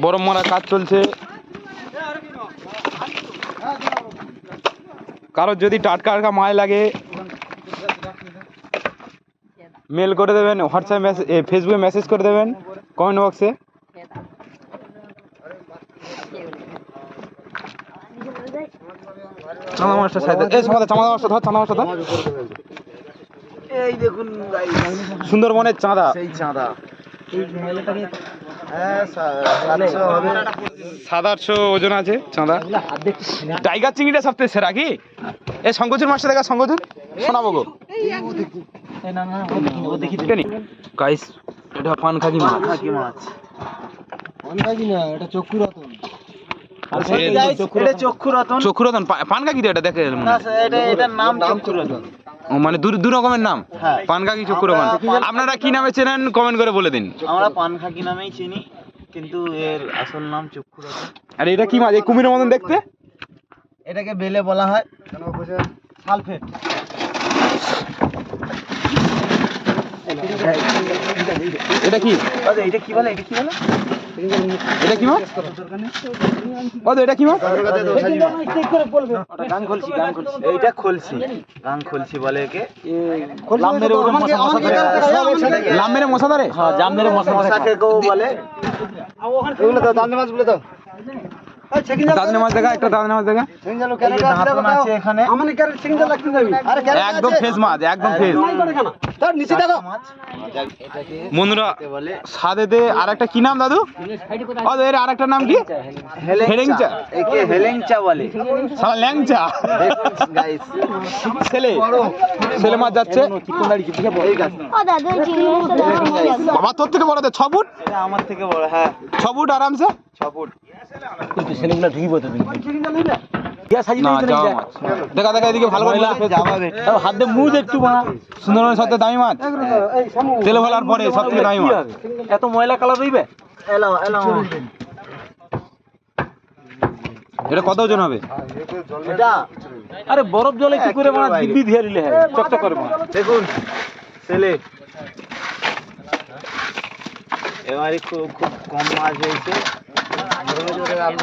বরফ মারা কাজ চলছে। কারোর যদি টাটকা মাছ লাগে মেল করে দেবেন, হোয়াটসঅ্যাপ মেসেজ, ফেসবুকে মেসেজ করে দেবেন কমেন্ট বক্সে। চাঁদা মাছটা সাইডে, এই সমাদা চাঁদা মাছটা ধর, চাঁদা মাছটা ধর। এই দেখুন সুন্দরবনের চাঁদা, সেই চাঁদা। সাত আটশো ওজন আছে চাঁদা। টাইগার চিংড়িটা সবথেকে সেরা কি? এই শঙ্কচুর মাছটা দেখা, শঙ্কচুর শোনাবো গো গাইস, এটা পানখাকি মাছ। পানখাকি না, এটা চক্ষু রতন। চক্ষু রতন পানখাকি তো এটা দেখে, এটার নাম চক্ষু রতন। মানে দু রকমের নাম, পানখাকি চক্ষু রতন। আপনারা কি নামে চেনেন কমেন্ট করে বলে দিন। আমরা পানখাকি নামেই চিনি, কিন্তু এর আসল নাম চক্ষু রতন। আর এটা কি মাছ? এই কুমিরের মতন দেখতে, এটাকে বেলে বলা হয় সালফেট। এটা কি? এটা কি বলে? এটা কি বলে? এটা কি মাছ? এটা কি মাছ? এইটা খলসি, গাং খলসি বলে একে। লাম মেরে মশা ধরে, জাম মেরে মশা খেকেও বলে। এগুলো তো দান্নে মাছগুলো তো দাদনে মাছ দেখা, একটা দাদনে মাছ দেখা। এখানে একদম ফ্রেশ মাছ, একদম ফ্রেশ। বন্ধুরা সাদেতে আর একটা কি নাম দাদু? এর আর একটা নাম কি? হেলেংচা। একে হেলেংচা বলে। সালা ল্যাংচা। ছেলে মাছ যাচ্ছে। বাবা তোর থেকে বড়, 6 ফুট। আমার থেকে বড়, হ্যাঁ 6 ফুট আরামসে। 6 ফুট। কিন্তু ছেলেগুলো ঢুকিব তো তুমি। দেখা দেখা এদিকে ভালো করে হাত দিয়ে মুখ একটু বানা। সুন্দরবনের সবথেকে দামি মাছ, তেলে ভালার পরে সব থেকে দামি মাছ। এত ময়লা কালার হইবে। Allow allow. এটা কত ওজন হবে? এটা আরে বরফ জলে কি করে মাছ দিব্যি ধুয়ে দিলে হয় চকচক করে মাছ। দেখুন ছেলে, এবারে খুব কম মাছ হয়েছে।